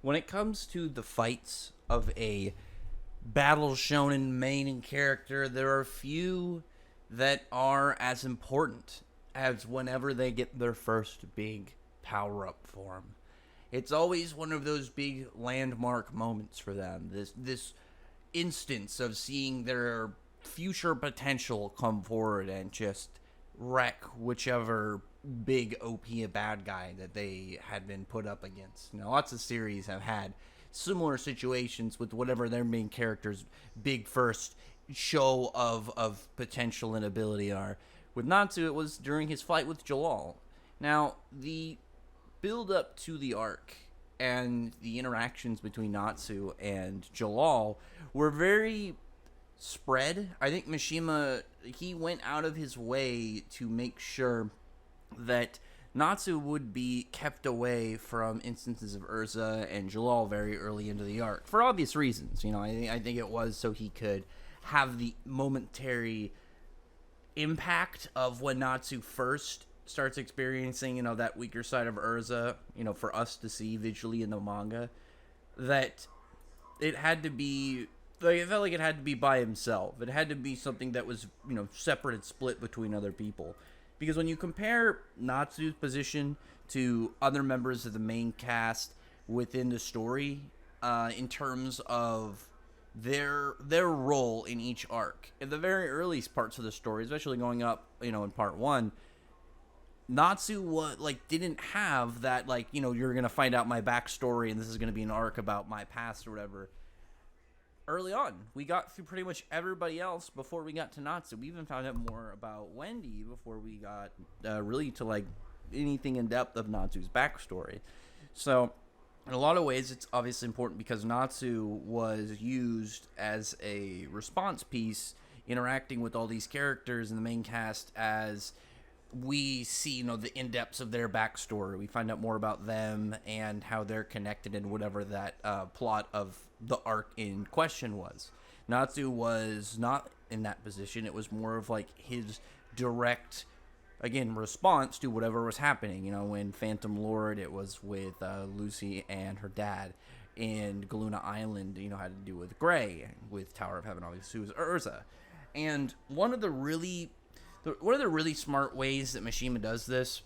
When it comes to the fights of a battle shonen main character, there are few that are as important as whenever they get their first big power up form. It's always one of those big landmark moments for them. This instance of seeing their future potential come forward and just wreck whichever big OP bad guy that they had been put up against. Lots of series have had similar situations with whatever their main character's big first show of potential and ability are. With Natsu, it was during his fight with Jellal. Now, the build up to the arc and the interactions between Natsu and Jellal were very spread. I think Mishima, he went out of his way to make sure that Natsu would be kept away from instances of Urza and Jellal very early into the arc for obvious reasons. I think it was so he could have the momentary impact of when Natsu first starts experiencing, that weaker side of Urza, for us to see visually in the manga, that it had to be, it felt like it had to be by himself. It had to be something that was, separate and split between other people. Because when you compare Natsu's position to other members of the main cast within the story, in terms of their role in each arc, in the very earliest parts of the story, especially going up, in part 1, Natsu didn't have that, you're gonna find out my backstory and this is gonna be an arc about my past or whatever. Early on, we got through pretty much everybody else before we got to Natsu. We even found out more about Wendy before we got really to anything in depth of Natsu's backstory. So, in a lot of ways, it's obviously important because Natsu was used as a response piece, interacting with all these characters in the main cast as we see, the in-depths of their backstory. We find out more about them and how they're connected in whatever that plot of the arc in question was. Natsu was not in that position. It was more of his direct, again, response to whatever was happening. In Phantom Lord, it was with Lucy and her dad. In Galuna Island, had to do with Gray. With Tower of Heaven, obviously, it was Urza. And one of the really smart ways that Mishima does this,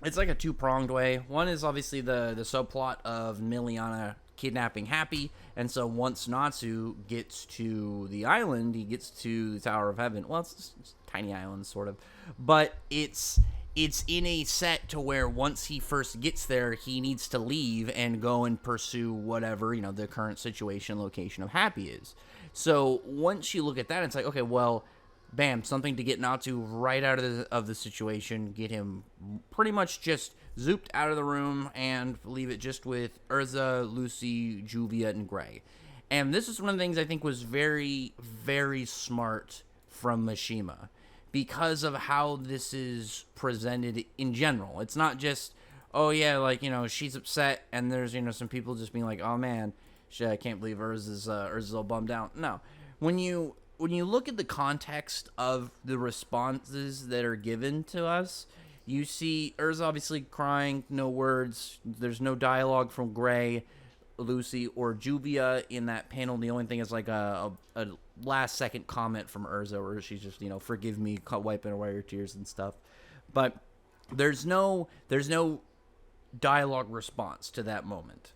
it's like a two-pronged way. One is obviously the subplot of Miliana kidnapping Happy, and so once Natsu gets to the island, he gets to the Tower of Heaven. Well, it's a tiny island, sort of, but it's in a set to where once he first gets there, he needs to leave and go and pursue whatever, the current situation, location of Happy is. So once you look at that, it's like, okay, well, bam, something to get Natsu right out of the situation, get him pretty much just zooped out of the room and leave it just with Urza, Lucy, Juvia, and Gray. And this is one of the things I think was very, very smart from Mishima because of how this is presented in general. It's not just, oh yeah, she's upset and there's, some people just being like, oh man, shit, I can't believe Urza's all bummed out. No. When you look at the context of the responses that are given to us, you see Urza obviously crying, no words. There's no dialogue from Gray, Lucy, or Juvia in that panel. The only thing is a last-second comment from Urza where she's just, forgive me, wiping away her tears and stuff. But there's no dialogue response to that moment.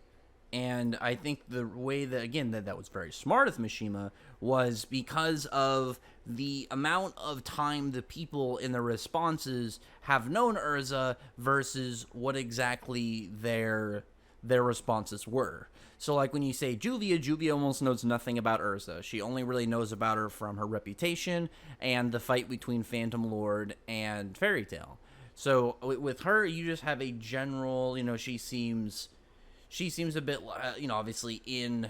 And I think the way that, again, that was very smart of Mishima was because of the amount of time the people in the responses have known Urza versus what exactly their responses were. So, when you say Juvia almost knows nothing about Urza. She only really knows about her from her reputation and the fight between Phantom Lord and Fairy Tail. So, with her, you just have a general, she seems a bit, obviously in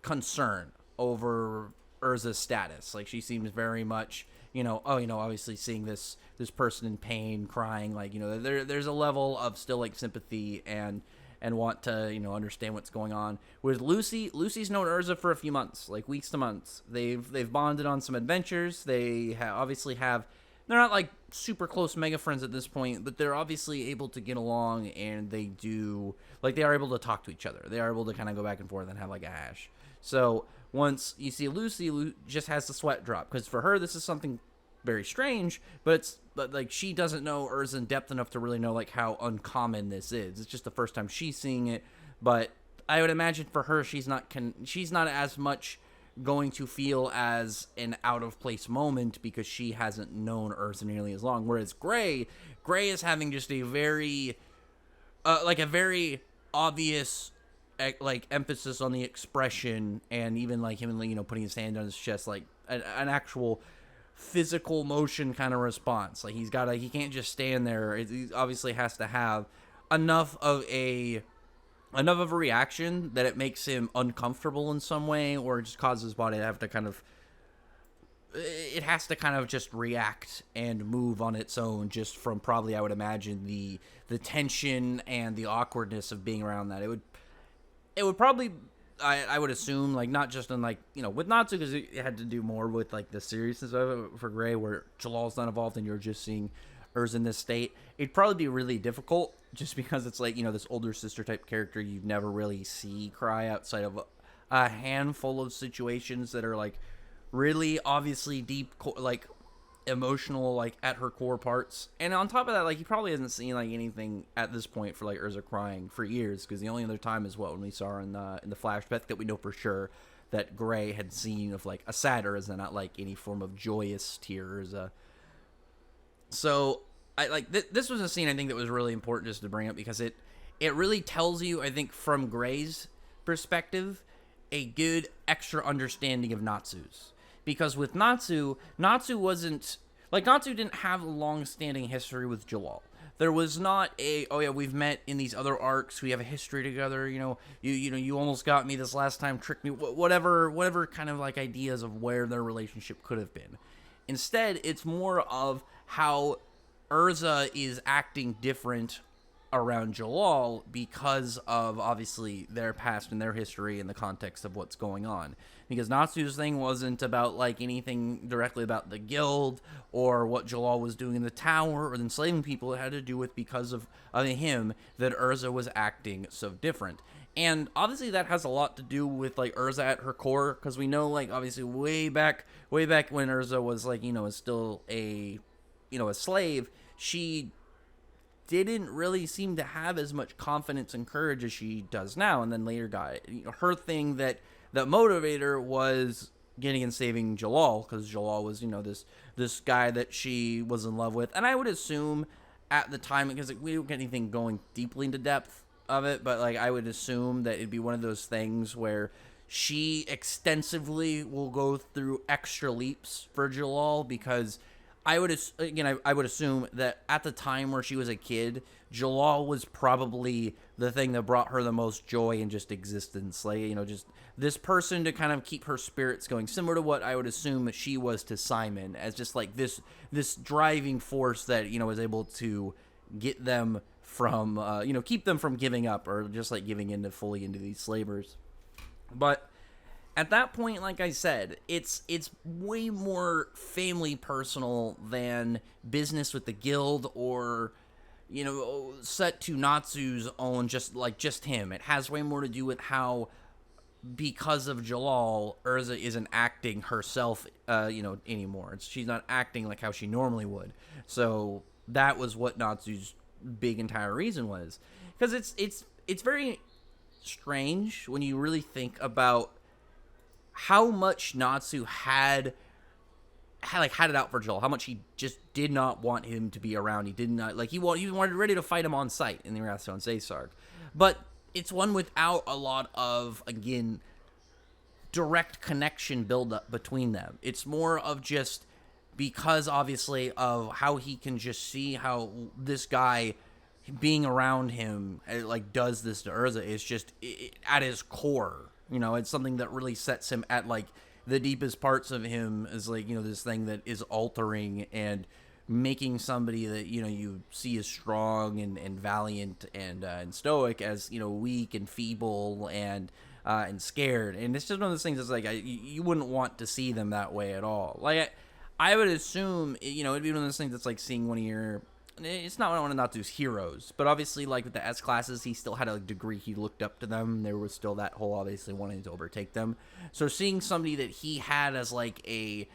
concern over Urza's status. She seems very much, obviously seeing this person in pain, crying, there's a level of still, sympathy and want to, understand what's going on. With Lucy's known Urza for a few months, weeks to months. They've bonded on some adventures. They obviously have they're not like super close mega friends at this point, but they're obviously able to get along, and they do like they are able to talk to each other. They are able to kind of go back and forth and have like a hash. So once you see Lucy, just has the sweat drop because for her this is something very strange, but like she doesn't know Urza in depth enough to really know like how uncommon this is. It's just the first time she's seeing it, but I would imagine for her she's not as much going to feel as an out of place moment because she hasn't known Urza nearly as long. Whereas Gray is having just a very like a very obvious like emphasis on the expression, and even like him, you know, putting his hand on his chest, like an actual physical motion kind of response. Like he can't just stand there. He obviously has to have enough of a reaction that it makes him uncomfortable in some way, or just causes his body to have to kind of just react and move on its own, just from probably, I would imagine, the tension and the awkwardness of being around that. It would probably, I would assume, like, not just in, like, you know, with Natsu, because it had to do more with, like, the seriousness of it for Gray, where Jellal's not involved and you're just seeing Urza in this state. It'd probably be really difficult, just because it's, like, you know, this older sister type character you never really see cry outside of a handful of situations that are, like, really obviously deep, like, emotional, like, at her core parts. And on top of that, like, he probably hasn't seen, like, anything at this point for, like, Urza crying for years, because the only other time is when we saw her in the flashback that we know for sure that Gray had seen of, like, a sad Urza, not, like, any form of joyous tears. So I like this was a scene I think that was really important just to bring up, because it really tells you, I think, from Gray's perspective, a good extra understanding of Natsu's. Because with Natsu wasn't, like, Natsu didn't have a long-standing history with Jellal. There was not a, oh yeah, we've met in these other arcs, we have a history together, you know, you almost got me this last time, tricked me, whatever kind of, like, ideas of where their relationship could have been. Instead, it's more of how Urza is acting different around Jellal because of, obviously, their past and their history in the context of what's going on. Because Natsu's thing wasn't about, like, anything directly about the guild or what Jellal was doing in the tower or enslaving people. It had to do with, because of him, that Urza was acting so different. And obviously that has a lot to do with, like, Urza at her core, because we know, like, obviously way back when Urza was, like, you know, still a slave, she didn't really seem to have as much confidence and courage as she does now, and then later got it. You know, her thing that motivated her was getting and saving Jellal, because Jellal was, you know, this guy that she was in love with. And I would assume at the time, because, like, we don't get anything going deeply into depth of it, but, like, I would assume that it'd be one of those things where she extensively will go through extra leaps for Jellal, because I would assume that at the time where she was a kid, Jellal was probably the thing that brought her the most joy in just existence. Like, you know, just this person to kind of keep her spirits going, similar to what I would assume that she was to Simon, as just like this driving force that, you know, was able to get them from, keep them from giving up, or just like giving in fully into these slavers. But at that point, like I said, it's way more family personal than business with the guild, or, you know, set to Natsu's own, just him. It has way more to do with how, because of Jellal, Urza isn't acting herself, anymore. She's not acting like how she normally would. So that was what Natsu's big entire reason was. Because it's very strange when you really think about how much Natsu had it out for Jellal, how much he just did not want him to be around. He did not, like, he wanted ready to fight him on sight in the Wrath on Zaysarg. But it's one without a lot of, again, direct connection build up between them. It's more of just because, obviously, of how he can just see how this guy being around him, like, does this to Urza, is just at his core. You know, it's something that really sets him at, like, the deepest parts of him, is, like, you know, this thing that is altering and making somebody that, you know, you see as strong and valiant and stoic as, you know, weak and feeble and scared. And it's just one of those things that's like, you wouldn't want to see them that way at all. Like, I would assume, it'd be one of those things that's like seeing one of your. It's not one of Natsu's heroes, but obviously, like with the S classes, he still had a degree. He looked up to them. There was still that whole obviously wanting to overtake them. So seeing somebody that he had as like an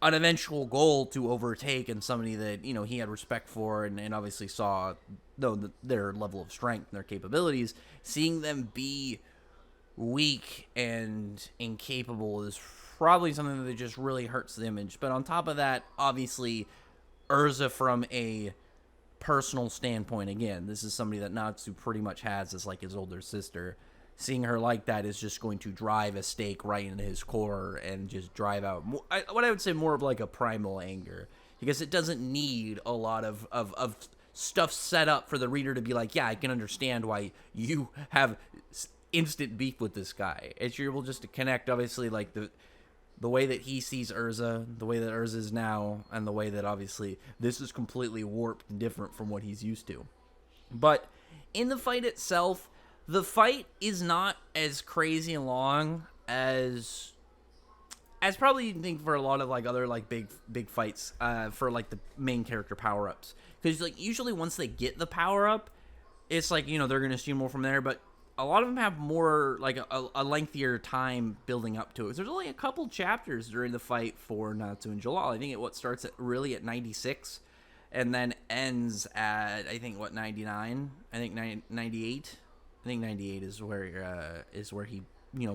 eventual goal to overtake, and somebody that he had respect for, and obviously saw their level of strength and their capabilities, seeing them be weak and incapable is probably something that just really hurts the image. But on top of that, obviously, Urza from a personal standpoint, again, this is somebody that Natsu pretty much has as like his older sister. Seeing her like that is just going to drive a stake right into his core and just drive out what I would say more of like a primal anger, because it doesn't need a lot of stuff set up for the reader to be like, yeah, I can understand why you have instant beef with this guy. It's you're able just to connect, obviously, like the way that he sees Urza, the way that Urza is now, and the way that obviously this is completely warped and different from what he's used to. But in the fight itself, the fight is not as crazy and long as probably you think for a lot of like other like big fights for like the main character power-ups, because like usually once they get the power-up, it's like they're gonna steal more from there, but a lot of them have more like a lengthier time building up to it. There's only a couple chapters during the fight for Natsu and Jellal. I think it starts at 96 and then ends at I think 99. I think 98. I think 98 is where he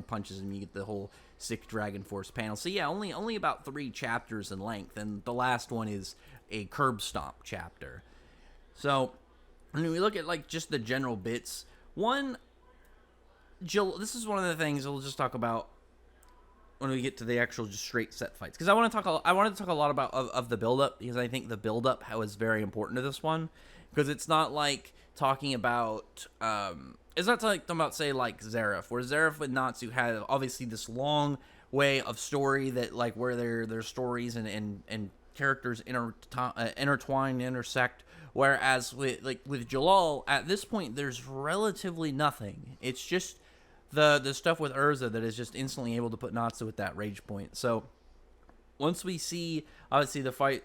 punches him. You get the whole sick Dragon Force panel. So yeah, only about 3 chapters in length, and the last one is a curb stomp chapter. So when we look at like just the general bits, this is one of the things we'll just talk about when we get to the actual just straight set fights, because I wanted to talk a lot about of the build up, because I think the build up was very important to this one, because it's not like talking about it's not talking about say like Zeref, where Zeref with Natsu had obviously this long way of story that like where their stories and characters intertwine and intersect, whereas with Jellal at this point there's relatively nothing. It's just the stuff with Urza that is just instantly able to put Natsu at that rage point. So once we see obviously the fight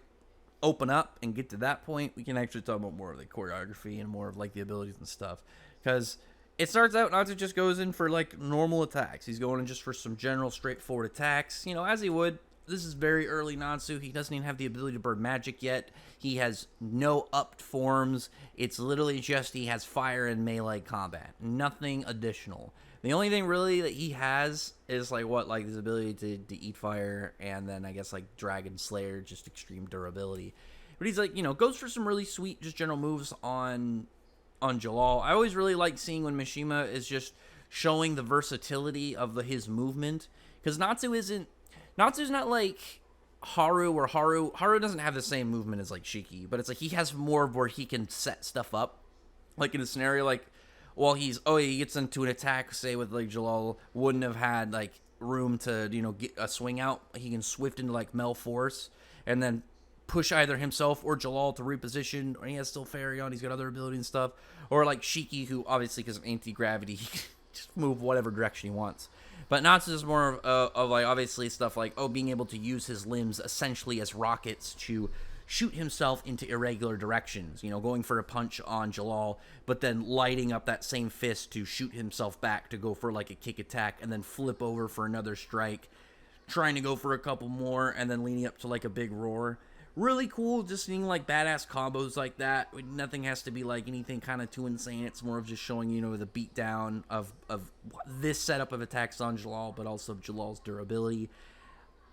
open up and get to that point, we can actually talk about more of the choreography and more of like the abilities and stuff, because it starts out Natsu just goes in for like normal attacks. He's going in just for some general straightforward attacks, as he would. This is very early Natsu. He doesn't even have the ability to burn magic yet. He has no upped forms. It's literally just he has fire and melee combat. Nothing additional. The only thing really that he has is like his ability to eat fire, and then I guess like Dragon Slayer, just extreme durability. But he's like, goes for some really sweet just general moves on Jellal. I always really like seeing when Mishima is just showing the versatility of his movement, because Natsu's not like Haru, where Haru doesn't have the same movement as like Shiki, but it's like he has more of where he can set stuff up, like in a scenario like while he gets into an attack, say with like Jellal wouldn't have had like room to get a swing out, he can swift into like Mel Force and then push either himself or Jellal to reposition, or he has still Fairy on, he's got other ability and stuff, or like Shiki, who obviously because of anti-gravity he can just move whatever direction he wants. But Natsu is more of like obviously stuff like being able to use his limbs essentially as rockets to shoot himself into irregular directions, going for a punch on Jellal, but then lighting up that same fist to shoot himself back to go for like a kick attack, and then flip over for another strike, trying to go for a couple more, and then leading up to like a big roar. Really cool, just seeing like badass combos like that. Nothing has to be like anything kind of too insane. It's more of just showing the beatdown of this setup of attacks on Jellal, but also of Jalal's durability.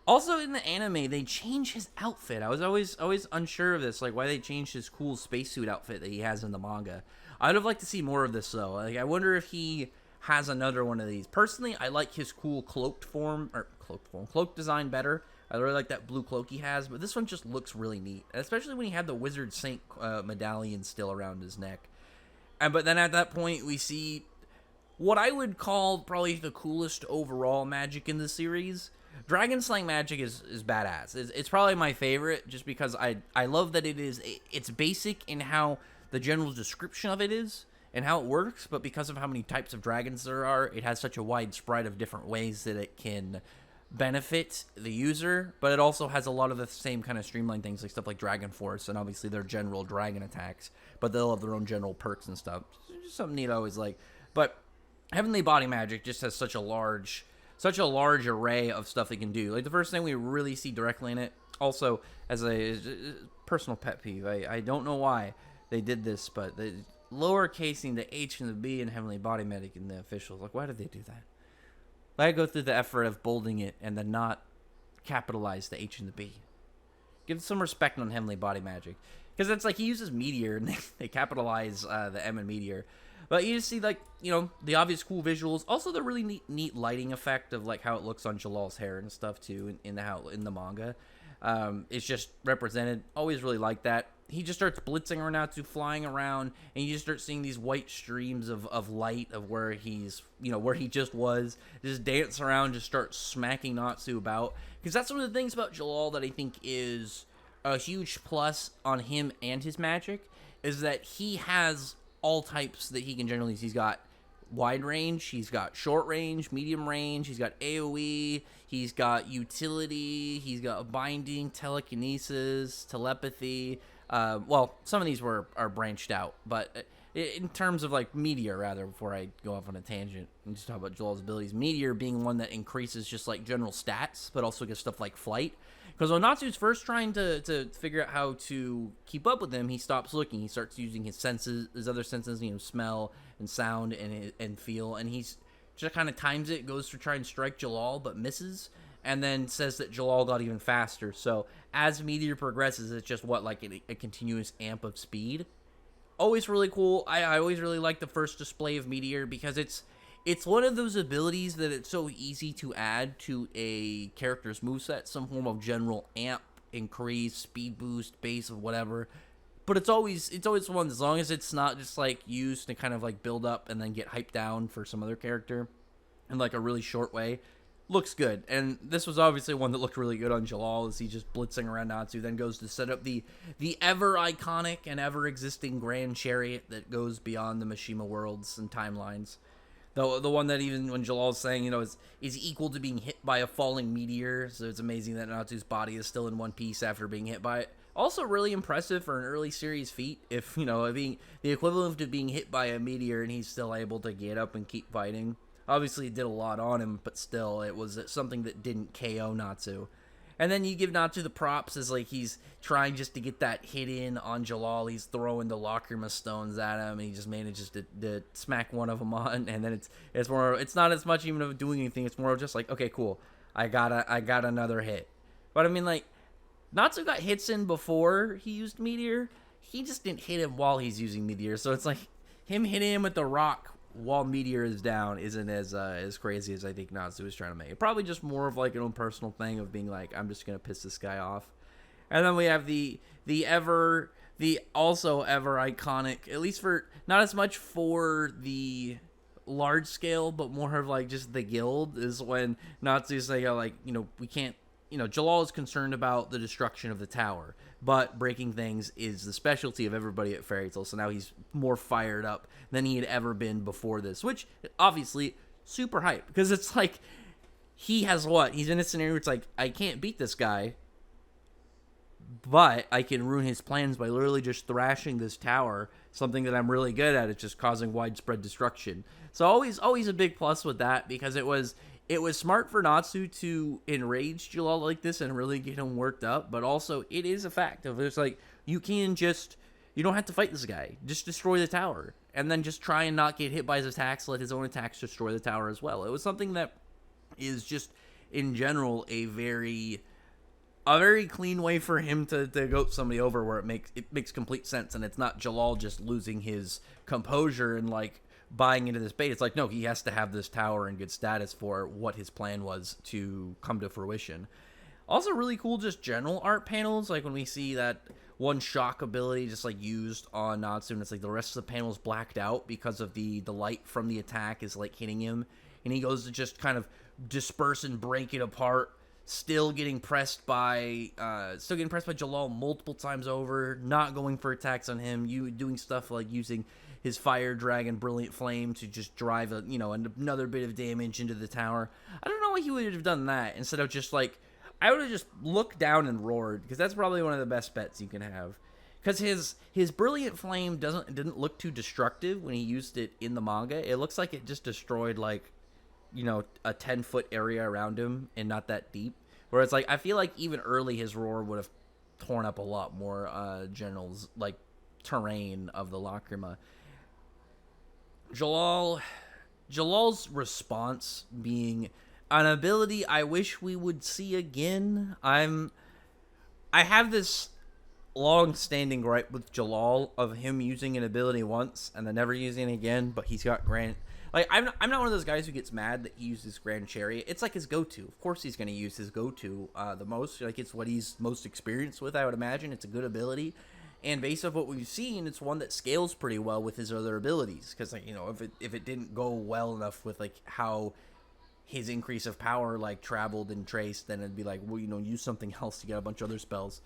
Also in the anime, they change his outfit. I was always unsure of this, like why they changed his cool spacesuit outfit that he has in the manga. I'd have liked to see more of this though. Like I wonder if he has another one of these. Personally, I like his cool cloak design better. I really like that blue cloak he has, but this one just looks really neat, especially when he had the Wizard Saint medallion still around his neck. But then at that point, we see what I would call probably the coolest overall magic in the series. Dragon Slaying magic is badass. It's probably my favorite, just because I love that it's basic in how the general description of it is and how it works, but because of how many types of dragons there are, it has such a wide spread of different ways that it can benefit the user, but it also has a lot of the same kind of streamlined things, like stuff like Dragon Force, and obviously their general dragon attacks, but they'll have their own general perks and stuff. It's just something neat I always like. But Heavenly Body Magic just has such a large array of stuff they can do. Like, the first thing we really see directly in it, also as a personal pet peeve, I don't know why they did this, but the lowercasing the H and the B in Heavenly Body Magic in the officials, like, why did they do that? Why go through the effort of bolding it and then not capitalize the H and the B? Give some respect on Heavenly Body Magic. Because it's like he uses Meteor and they capitalize the M in Meteor. But you just see, like, you know, the obvious cool visuals. Also, the really neat lighting effect of, like, how it looks on Jellal's hair and stuff, too, in the manga. It's just represented. Always really like that. He just starts blitzing around Natsu, flying around, and you just start seeing these white streams of light of where he's, you know, where he just was. Just dance around, just start smacking Natsu about. Because that's one of the things about Jellal that I think is a huge plus on him and his magic, is that he has all types that he can generally use. He's got wide range, he's got short range, medium range, he's got AoE, he's got utility, he's got binding, telekinesis, telepathy. Well, some of these are branched out, but in terms of, like, Meteor, rather, before I go off on a tangent and just talk about Jellal's abilities, Meteor being one that increases just, like, general stats, but also gets stuff like flight. Because when Natsu's first trying to figure out how to keep up with him, he stops looking. He starts using his senses, his other senses, you know, smell and sound and feel, and he's just kind of times it, goes to try and strike Jellal, but misses, and then says that Jellal got even faster. So as Meteor progresses, it's just like a continuous amp of speed. Always really cool. I always really like the first display of Meteor because it's one of those abilities that it's so easy to add to a character's moveset, some form of general amp, increase, speed boost, base, or whatever. But it's always one, as long as it's not just, like, used to kind of, like, build up and then get hyped down for some other character in, like, a really short way. Looks good. And this was obviously one that looked really good on Jellal as he just blitzing around Natsu, then goes to set up the ever iconic and ever existing Grand Chariot that goes beyond the Mishima worlds and timelines. The one that even when Jellal's saying, you know, is equal to being hit by a falling meteor. So it's amazing that Natsu's body is still in one piece after being hit by it. Also really impressive for an early series feat. If, you know, being the equivalent of being hit by a meteor and he's still able to get up and keep fighting. Obviously it did a lot on him, but still it was something that didn't KO Natsu. And then you give Natsu the props as, like, he's trying just to get that hit in on Jellal. He's throwing the Lacrima stones at him, and he just manages to smack one of them on. And then it's more, it's not as much even of doing anything. It's more of just like, okay, cool, I got another hit. But I mean, like, Natsu got hits in before he used Meteor. He just didn't hit him while he's using Meteor. So it's like him hitting him with the rock while Meteor is down isn't as crazy as I think Natsu is trying to make it. Probably just more of, like, an own personal thing of being like, I'm just gonna piss this guy off. And then we have the also ever iconic, at least for not as much for the large scale, but more of, like, just the guild, is when Natsu's like, you know, we can't, you know, Jellal is concerned about the destruction of the tower, but breaking things is the specialty of everybody at Fairy Tail, so now he's more fired up than he had ever been before this, which, obviously, super hype, because it's like, he's in a scenario where it's like, I can't beat this guy, but I can ruin his plans by literally just thrashing this tower, something that I'm really good at. It's just causing widespread destruction. So always a big plus with that, because it was smart for Natsu to enrage Jellal like this and really get him worked up, but also it is a fact of, it's like, you don't have to fight this guy. Just destroy the tower, and then just try and not get hit by his attacks, let his own attacks destroy the tower as well. It was something that is just, in general, a very clean way for him to go somebody over, where it makes complete sense, and it's not Jellal just losing his composure and, like, buying into this bait. It's like, no, he has to have this tower in good status for what his plan was to come to fruition. Also really cool just general art panels, like when we see that one shock ability just, like, used on Natsu, and it's like the rest of the panel is blacked out because of the light from the attack is, like, hitting him, and he goes to just kind of disperse and break it apart, still getting pressed by Jellal multiple times over, not going for attacks on him, doing stuff like using his Fire Dragon Brilliant Flame to just drive another bit of damage into the tower. I don't know why he would have done that instead of just like, I would have just looked down and roared, because that's probably one of the best bets you can have. Because his brilliant flame didn't look too destructive when he used it in the manga. It looks like it just destroyed like, a 10-foot area around him and not that deep. Whereas like I feel like even early his roar would have torn up a lot more generals like terrain of the Lacrima. Jellal's response being an ability I wish we would see again. I have this long-standing gripe with Jellal of him using an ability once and then never using it again, but he's got Grand... Like, I'm not one of those guys who gets mad that he uses Grand Chariot. It's like his go-to. Of course he's going to use his go-to the most. Like, it's what he's most experienced with, I would imagine. It's a good ability. And based off what we've seen, it's one that scales pretty well with his other abilities. Because, like, if it didn't go well enough with, like, how his increase of power, like, traveled and traced, then it'd be like, well, use something else to get a bunch of other spells.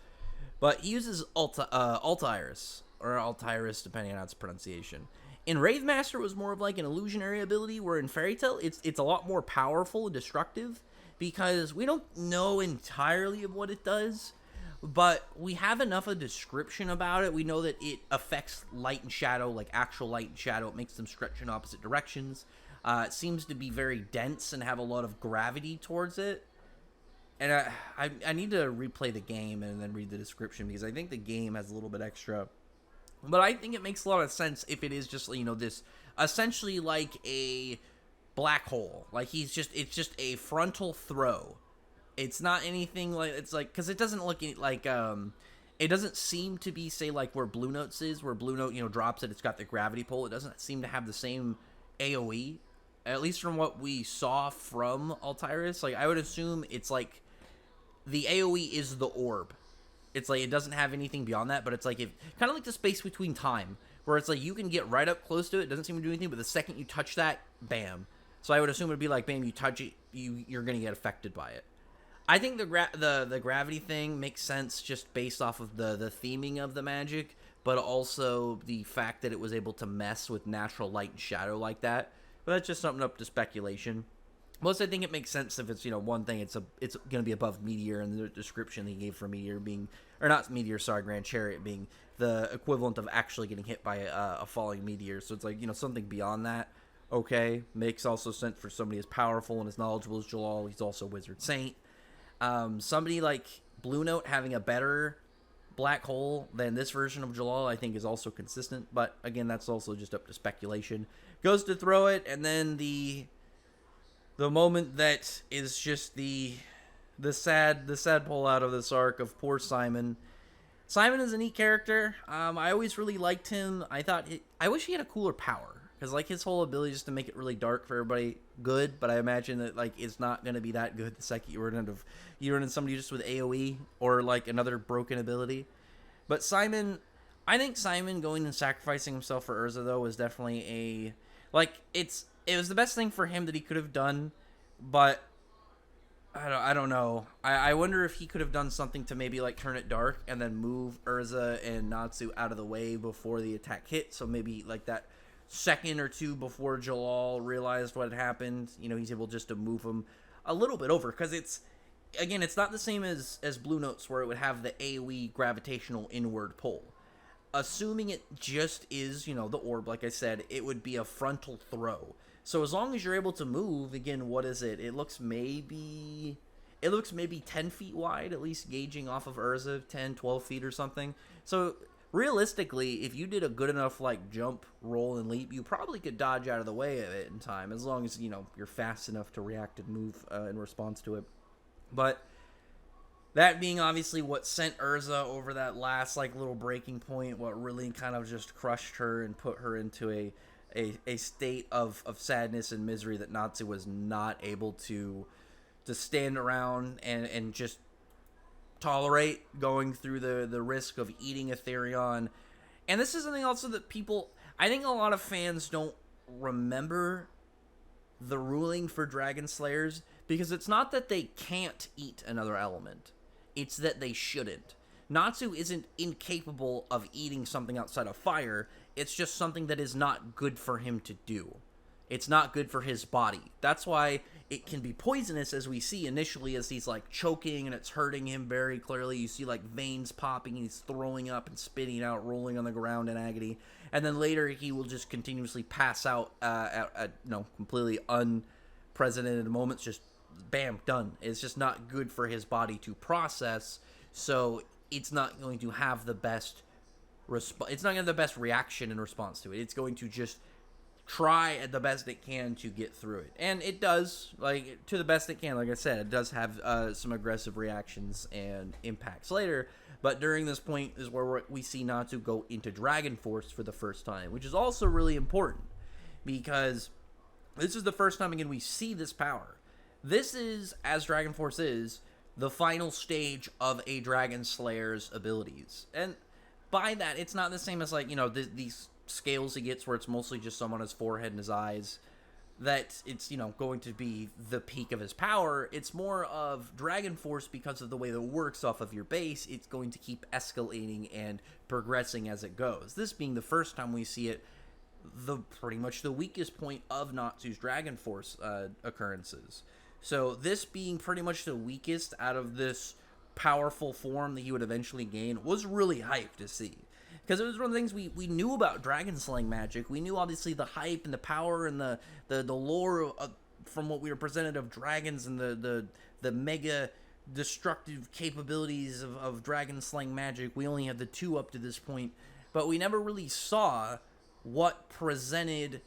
But he uses Altiris, or Altiris, depending on its pronunciation. In Wraithmaster, it was more of like an illusionary ability, where in Fairy Tail, it's a lot more powerful and destructive, because we don't know entirely of what it does, but we have enough of a description about it. We know that it affects light and shadow, like actual light and shadow. It makes them stretch in opposite directions. It seems to be very dense and have a lot of gravity towards it. And I need to replay the game and then read the description, because I think the game has a little bit extra. But I think it makes a lot of sense if it is just, this essentially like a black hole. Like it's just a frontal throw. It's not anything like, it's like, because it doesn't look like, it doesn't seem to be, say, like where Blue Note's is, where Blue Note, drops it, it's got the gravity pull. It doesn't seem to have the same AoE, at least from what we saw from Altiris. Like, I would assume it's like, the AoE is the orb. It's like, it doesn't have anything beyond that, but it's like, kind of like the space between time, where it's like, you can get right up close to it, doesn't seem to do anything, but the second you touch that, bam. So I would assume it'd be like, bam, you touch it, you're gonna get affected by it. I think the gravity thing makes sense just based off of the theming of the magic, but also the fact that it was able to mess with natural light and shadow like that. But that's just something up to speculation. Plus, I think it makes sense if it's, one thing, it's going to be above Meteor, and the description they gave for Meteor being, or not Meteor, sorry, Grand Chariot being the equivalent of actually getting hit by a falling meteor. So it's like, something beyond that, okay, makes also sense for somebody as powerful and as knowledgeable as Jellal. He's also a Wizard Saint. Somebody like Blue Note having a better black hole than this version of Jellal, I think, is also consistent. But, again, that's also just up to speculation. Goes to throw it, and then the moment that is just the sad pull out of this arc of poor Simon. Simon is a neat character. I always really liked him. I wish he had a cooler power, because like his whole ability just to make it really dark for everybody, good. But I imagine that like it's not gonna be that good the second you run into somebody just with AOE or like another broken ability. But Simon, I think Simon going and sacrificing himself for Urza though was definitely it was the best thing for him that he could have done, but I don't know. I wonder if he could have done something to maybe like turn it dark and then move Urza and Natsu out of the way before the attack hit. So maybe like that second or two before Jellal realized what had happened, he's able just to move him a little bit over. Because it's not the same as Blue Notes, where it would have the AoE gravitational inward pull. Assuming it just is, the orb, like I said, it would be a frontal throw. So as long as you're able to move, again, what is it? It looks maybe 10 feet wide, at least gauging off of Urza, 10, 12 feet or something. So realistically, if you did a good enough like jump, roll, and leap, you probably could dodge out of the way of it in time, as long as, you're fast enough to react and move in response to it. But that being obviously what sent Urza over that last like little breaking point, what really kind of just crushed her and put her into a state of sadness and misery that Natsu was not able to stand around and just tolerate, going through the risk of eating Etherion. And this is something also that I think a lot of fans don't remember the ruling for Dragon Slayers, because it's not that they can't eat another element, it's that they shouldn't. Natsu isn't incapable of eating something outside of fire, it's just something that is not good for him to do. It's not good for his body. That's why it can be poisonous, as we see initially, as he's like choking and it's hurting him very clearly. You see like veins popping and he's throwing up and spitting out, rolling on the ground in agony. And then later he will just continuously pass out at completely unprecedented moments. Just bam, done. It's just not good for his body to process. So it's not going to have the best it's not going to have the best reaction in response to it. It's going to just try at the best it can to get through it, and it does, like, to the best it can. Like I said, it does have some aggressive reactions and impacts later, but during this point is where we see Natsu go into Dragon Force for the first time, which is also really important, because this is the first time, again, we see this power. This is, as Dragon Force is, the final stage of a Dragon Slayer's abilities, and by that, it's not the same as, like, these scales he gets where it's mostly just some on his forehead and his eyes, that it's, going to be the peak of his power. It's more of Dragon Force, because of the way that it works off of your base, it's going to keep escalating and progressing as it goes. This being the first time we see it, pretty much the weakest point of Natsu's Dragon Force occurrences. So this being pretty much the weakest out of this powerful form that he would eventually gain was really hype to see. Because it was one of the things we knew about dragon slaying magic. We knew, obviously, the hype and the power and the lore from what we were presented of dragons, and the mega destructive capabilities of dragon slaying magic. We only had the two up to this point, but we never really saw what presented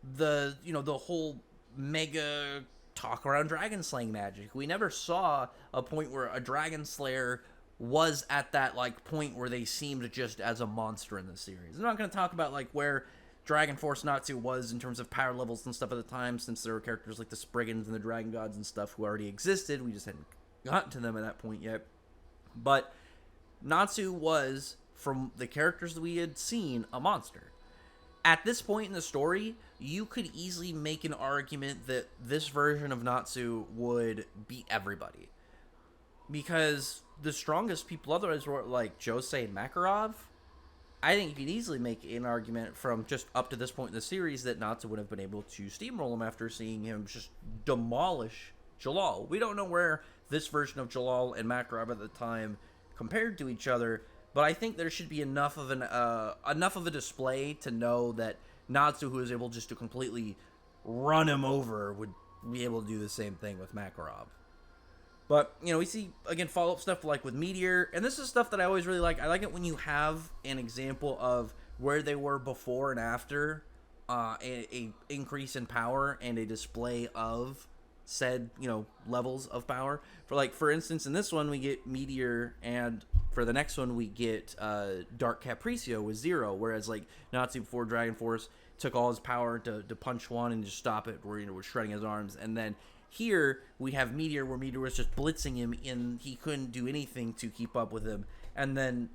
the whole mega talk around dragon slaying magic. We never saw a point where a dragon slayer was at that, like, point where they seemed just as a monster in the series. I'm not going to talk about, like, where Dragon Force Natsu was in terms of power levels and stuff at the time, since there were characters like the Spriggans and the Dragon Gods and stuff who already existed. We just hadn't gotten to them at that point yet. But Natsu was, from the characters that we had seen, a monster. At this point in the story, you could easily make an argument that this version of Natsu would beat everybody. Because the strongest people otherwise were like Josei and Makarov. I think you could easily make an argument from just up to this point in the series that Natsu would have been able to steamroll him after seeing him just demolish Jellal. We don't know where this version of Jellal and Makarov at the time compared to each other, but I think there should be enough of a display to know that Natsu, who is able just to completely run him over, would be able to do the same thing with Makarov. But, we see, again, follow-up stuff like with Meteor, and this is stuff that I always really like. I like it when you have an example of where they were before and after a increase in power and a display of said, levels of power. For instance, in this one, we get Meteor, and for the next one, we get Dark Capriccio with 0, whereas, like, Natsu before Dragon Force took all his power to punch one and just stop it, where, was shredding his arms, and then here, we have Meteor, where Meteor was just blitzing him, and he couldn't do anything to keep up with him. And then,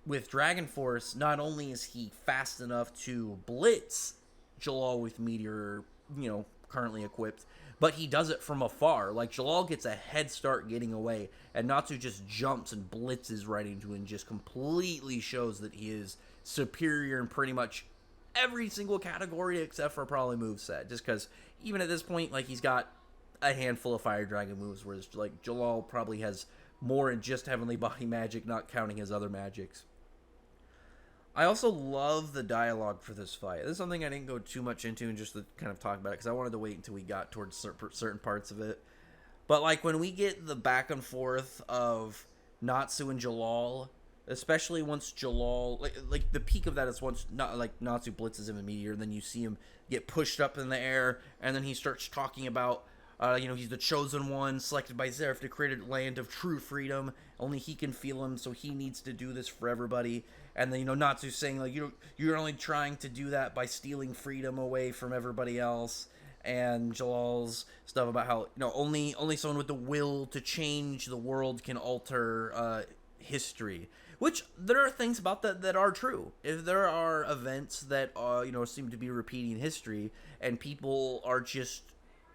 with Dragon Force, not only is he fast enough to blitz Jellal with Meteor, currently equipped, but he does it from afar. Like, Jellal gets a head start getting away, and Natsu just jumps and blitzes right into him, and just completely shows that he is superior in pretty much every single category except for probably moveset. Just because, even at this point, like, he's got a handful of Fire Dragon moves, whereas, like, Jellal probably has more in just Heavenly Body magic, not counting his other magics. I also love the dialogue for this fight. This is something I didn't go too much into and just to kind of talk about it, because I wanted to wait until we got towards certain parts of it. But, like, when we get the back and forth of Natsu and Jellal, especially once Jellal, like the peak of that is once Natsu blitzes him in Meteor, and then you see him get pushed up in the air, and then he starts talking about he's the chosen one, selected by Zeref to create a land of true freedom. Only he can feel him, so he needs to do this for everybody. And then, Natsu's saying, like, you're only trying to do that by stealing freedom away from everybody else. And Jellal's stuff about how, only someone with the will to change the world can alter history. Which, there are things about that are true. If there are events that, seem to be repeating history, and people are just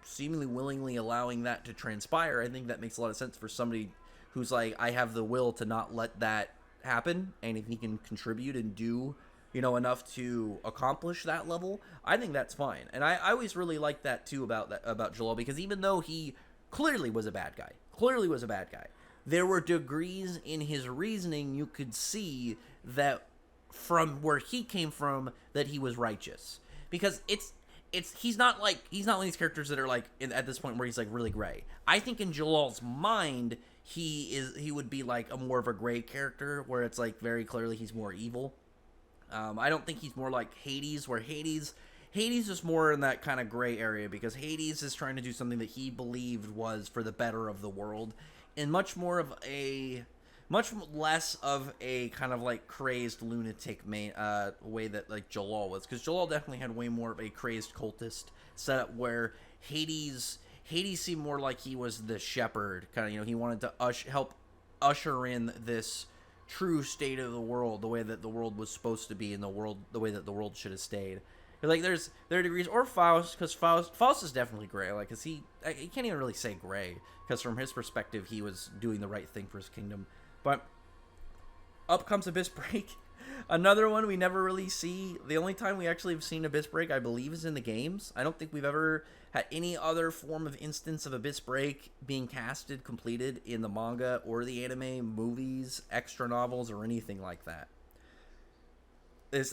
seemingly willingly allowing that to transpire, I think that makes a lot of sense for somebody who's like, I have the will to not let that happen, and if he can contribute and do enough to accomplish that level, I think that's fine. And I always really liked that too about Jellal, because even though he clearly was a bad guy, there were degrees in his reasoning you could see that from where he came from that he was righteous. Because he's not one of these characters that are like at this point where he's like really gray. I think in Jallal's mind he would be like a more of a gray character where it's like very clearly he's more evil. I don't think he's more like Hades, where Hades is more in that kind of gray area, because Hades is trying to do something that he believed was for the better of the world, and much less of a kind of like crazed lunatic way that like Jellal was, because Jellal definitely had way more of a crazed cultist setup, where Hades seemed more like he was the shepherd, kind of, he wanted to help usher in this true state of the world, the way that the world was supposed to be, in the way that the world should have stayed. Like there are degrees, or Faust, because Faust is definitely gray, like, cause he can't even really say gray, because from his perspective he was doing the right thing for his kingdom. But up comes Abyss Break, another one we never really see. The only time we actually have seen Abyss Break, I believe, is in the games. I don't think we've ever had any other form of instance of Abyss Break being completed in the manga or the anime, movies, extra novels, or anything like that.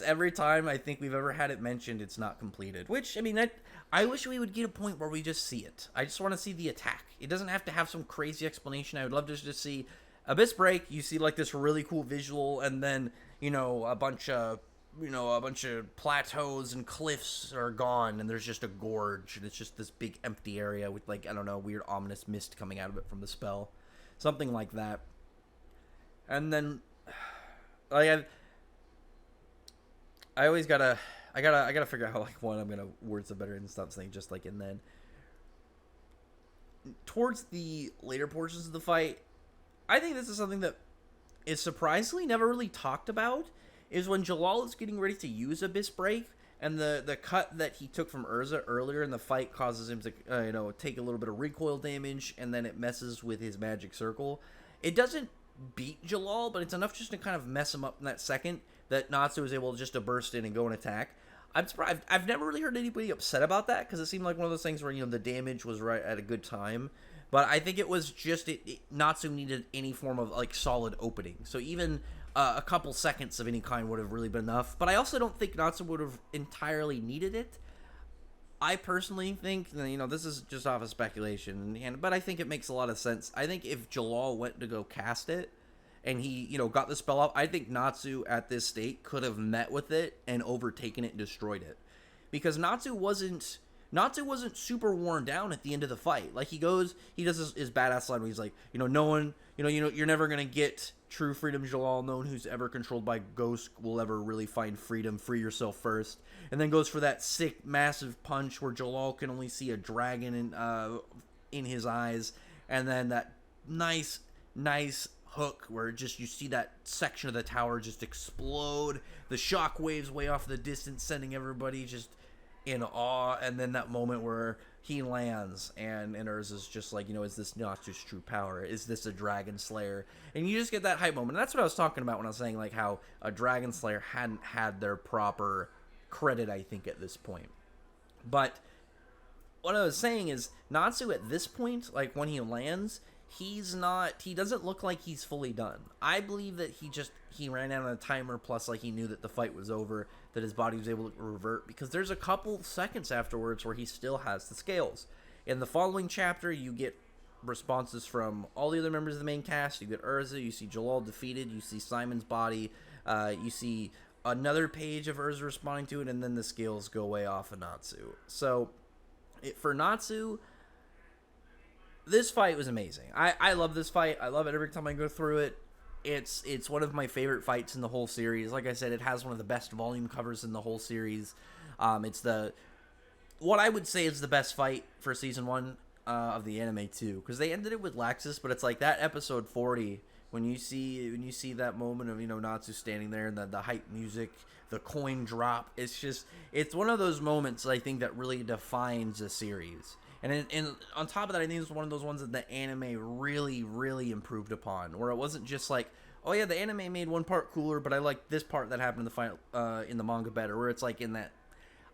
Every time I think we've ever had it mentioned, it's not completed. Which, I mean, I wish we would get a point where we just see it. I just want to see the attack. It doesn't have to have some crazy explanation. I would love to just see Abyss Break. You see like this really cool visual, and then a bunch of plateaus and cliffs are gone, and there's just a gorge, and it's just this big empty area with, like, I don't know, weird ominous mist coming out of it from the spell, something like that. And then like I always gotta figure out how, like, one, I'm gonna words it better and stop saying just like. And then towards the later portions of the fight, I think this is something that is surprisingly never really talked about, is when Jellal is getting ready to use Abyss Break, and the cut that he took from Urza earlier in the fight causes him to take a little bit of recoil damage, and then it messes with his magic circle. It doesn't beat Jellal, but it's enough just to kind of mess him up in that second that Natsu is able just to burst in and go and attack. I'm surprised. I've never really heard anybody upset about that, because it seemed like one of those things where the damage was right at a good time. But I think it was just Natsu needed any form of like solid opening. So even a couple seconds of any kind would have really been enough. But I also don't think Natsu would have entirely needed it. I personally think, this is just off of speculation, but I think it makes a lot of sense. I think if Jellal went to go cast it, and he, got the spell up, I think Natsu at this state could have met with it and overtaken it and destroyed it. Because Natsu wasn't super worn down at the end of the fight. Like, he does his badass line where he's like, no one, you're never going to get true freedom, Jellal. No one who's ever controlled by ghosts will ever really find freedom. Free yourself first. And then goes for that sick, massive punch where Jellal can only see a dragon in his eyes. And then that nice hook where just you see that section of the tower just explode, the shock waves way off the distance, sending everybody just in awe. And then that moment where he lands and Urza's just like, is this Natsu's true power? Is this a dragon slayer? And you just get that hype moment. And that's what I was talking about when I was saying like how a dragon slayer hadn't had their proper credit, I think, at this point. But what I was saying is Natsu at this point, like when he lands, he doesn't look like he's fully done. I believe that he ran out on a timer, plus like he knew that the fight was over, that his body was able to revert, because there's a couple seconds afterwards where he still has the scales. In the following chapter, you get responses from all the other members of the main cast. You get Urza, you see Jellal defeated, you see Simon's body, you see another page of Urza responding to it, and then the scales go way off of Natsu. So, for Natsu, this fight was amazing. I love this fight. I love it every time I go through it. It's one of my favorite fights in the whole series. Like I said, it has one of the best volume covers in the whole series. It's what I would say is the best fight for season 1 of the anime too, because they ended it with Laxus, but it's like that episode 40 when you see that moment of Natsu standing there and the hype music, the coin drop. It's one of those moments I think that really defines a series. And on top of that, I think it's one of those ones that the anime really, really improved upon, where it wasn't just like, oh yeah, the anime made one part cooler, but I like this part that happened in the final in the manga better, where it's like in that.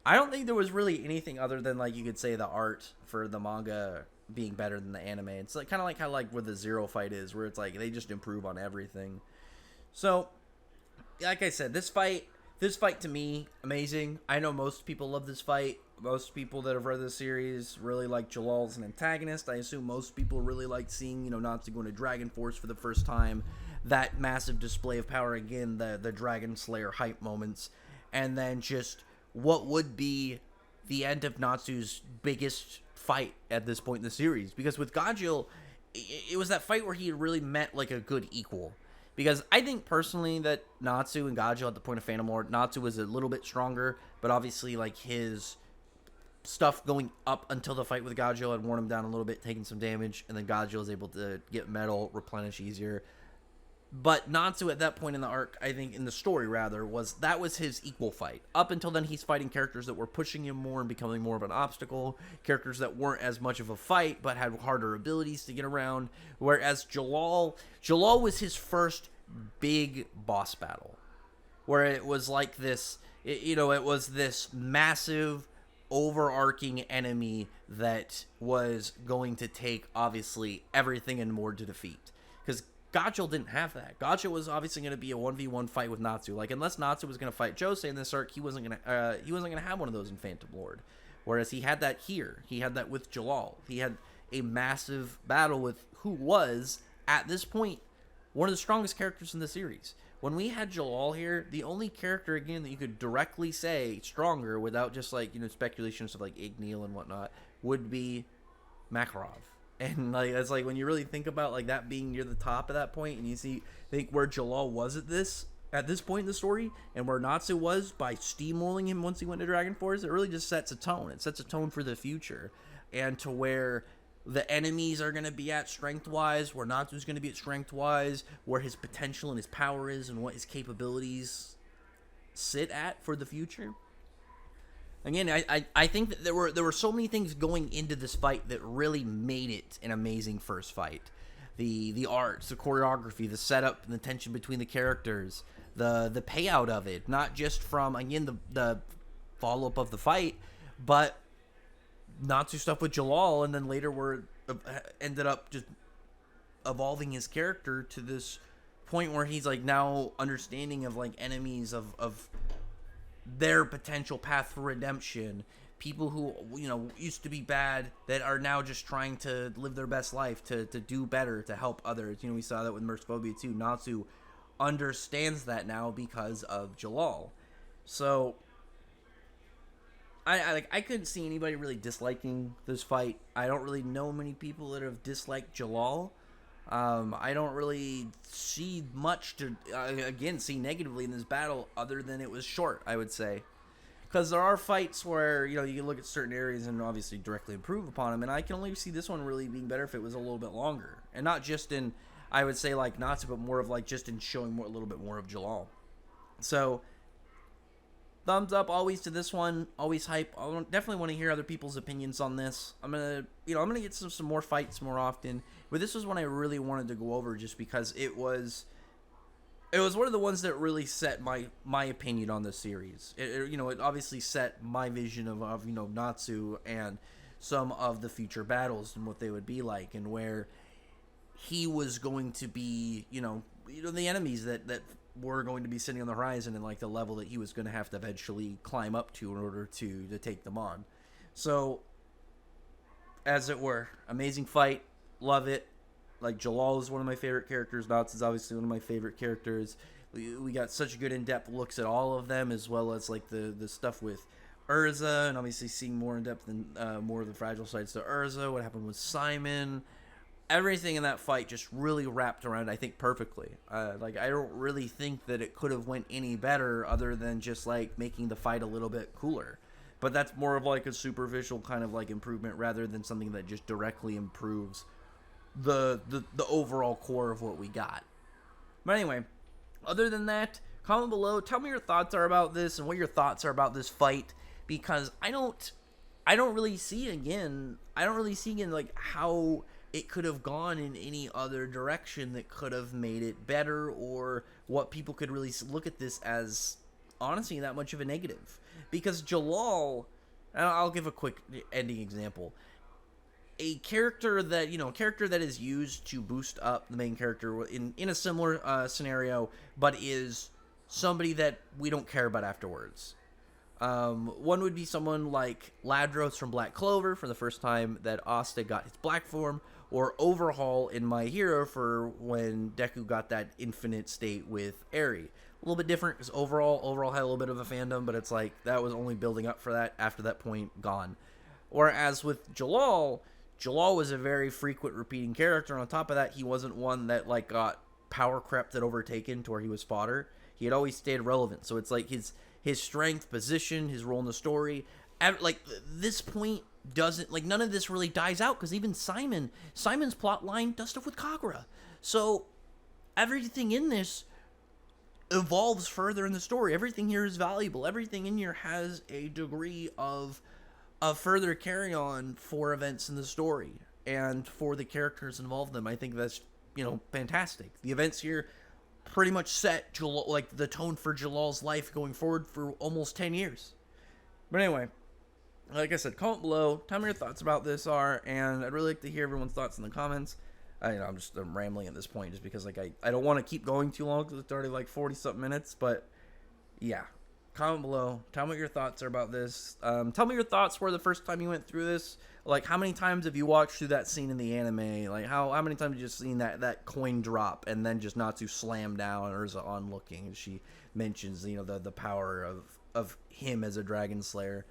I don't think there was really anything other than like you could say the art for the manga being better than the anime. It's like kind of like how like where the Zero fight is, where it's like they just improve on everything. So, like I said, this fight to me, amazing. I know most people love this fight. Most people that have read this series really like Jellal as an antagonist. I assume most people really like seeing, Natsu going to Dragon Force for the first time. That massive display of power again, the Dragon Slayer hype moments. And then just what would be the end of Natsu's biggest fight at this point in the series. Because with Gajil, it was that fight where he had really met like a good equal. Because I think personally that Natsu and Gajil at the point of Phantom Lord, Natsu was a little bit stronger, but obviously like his stuff going up until the fight with Gajil had worn him down a little bit, taking some damage, and then Gajil was able to get metal, replenish easier. But Natsu at that point in the arc, I think in the story rather, was his equal fight. Up until then, he's fighting characters that were pushing him more and becoming more of an obstacle, characters that weren't as much of a fight but had harder abilities to get around. Whereas Jellal was his first big boss battle, where it was like this, it was this massive overarching enemy that was going to take obviously everything and more to defeat. Because Gajil didn't have that. Gajil was obviously going to be a 1v1 fight with Natsu. Like, unless Natsu was going to fight Josei in this arc, he wasn't going to have one of those in Phantom Lord. Whereas he had that here. He had that with Jellal. He had a massive battle with who was, at this point, one of the strongest characters in the series. When we had Jellal here, the only character, again, that you could directly say stronger without just, like, speculation of stuff like Igneal and whatnot, would be Makarov. And like it's like when you really think about like that being near the top at that point, and you think where Jellal was at this point in the story, and where Natsu was by steamrolling him once he went to Dragon Force, it really just sets a tone. It sets a tone for the future, and to where the enemies are going to be at strength-wise, where Natsu's going to be at strength-wise, where his potential and his power is, and what his capabilities sit at for the future. Again, I think that there were so many things going into this fight that really made it an amazing first fight. The arts, the choreography, the setup, and the tension between the characters, the payout of it, not just from, again, the follow-up of the fight, but Natsu stuff with Jellal, and then later ended up just evolving his character to this point where he's like now understanding of like enemies of their potential path for redemption, people who used to be bad that are now just trying to live their best life, to do better, to help others. We saw that with Mercephobia too. Natsu understands that now because of Jellal. So I couldn't see anybody really disliking this fight. I don't really know many people that have disliked Jellal. I don't really see much to, see negatively in this battle, other than it was short, I would say. Because there are fights where, you can look at certain areas and obviously directly improve upon them, and I can only see this one really being better if it was a little bit longer. And not just in, I would say, like Natsu, but more of like just in showing a little bit more of Jellal. So, thumbs up always to this one, always hype. I definitely want to hear other people's opinions on this. I'm gonna get some more fights more often, but this was one I really wanted to go over just because it was one of the ones that really set my opinion on the series. It obviously set my vision of Natsu and some of the future battles and what they would be like, and where he was going to be, the enemies that were going to be sitting on the horizon, and like the level that he was going to have to eventually climb up to in order to take them on. So, as it were, amazing fight, love it. Like, Jellal is one of my favorite characters. Natsu is obviously one of my favorite characters. We got such good in-depth looks at all of them, as well as like the stuff with Urza, and obviously seeing more in depth and more of the fragile sides to Urza. What happened with Simon? Everything in that fight just really wrapped around, I think, perfectly. I don't really think that it could have went any better, other than just like making the fight a little bit cooler. But that's more of like a superficial kind of like improvement, rather than something that just directly improves the overall core of what we got. But anyway, other than that, comment below, tell me your thoughts are about this and what your thoughts are about this fight, because I don't really see again like how it could have gone in any other direction that could have made it better, or what people could really look at this as honestly that much of a negative. Because Jellal, and I'll give a quick ending example. A character that is used to boost up the main character in a similar scenario, but is somebody that we don't care about afterwards. One would be someone like Ladros from Black Clover for the first time that Asta got his black form, or Overhaul in My Hero for when Deku got that infinite state with Eri. A little bit different because Overhaul had a little bit of a fandom, but it's like that was only building up for that. After that point, gone. Whereas with Jellal was a very frequent repeating character. On top of that, he wasn't one that like got power crept that overtaken to where he was fodder. He had always stayed relevant. So it's like his strength, position, his role in the story, like this point doesn't, like, none of this really dies out, because even Simon's plot line does stuff with Kagura. So everything in this evolves further in the story. Everything here is valuable. Everything in here has a degree of further carry on for events in the story and for the characters involved in them. I think that's, fantastic. The events here pretty much set like the tone for Jellal's life going forward for almost 10 years. But anyway, like I said, comment below, tell me your thoughts about this are, and I'd really like to hear everyone's thoughts in the comments. I'm rambling at this point just because like I don't want to keep going too long because it's already like 40 something minutes. But yeah, comment below, tell me what your thoughts are about this. Tell me your thoughts were the first time you went through this. Like, how many times have you watched through that scene in the anime? Like, how many times have you just seen that coin drop and then just Natsu slam down Urza on looking, and she mentions the power of him as a dragon slayer.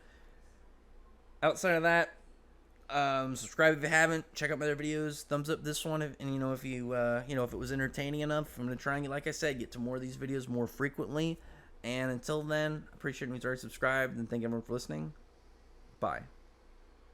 Outside of that, subscribe if you haven't. Check out my other videos. Thumbs up this one, and if you if it was entertaining enough. I'm gonna try and, like I said, get to more of these videos more frequently. And until then, I appreciate it if you already subscribed, and thank everyone for listening. Bye.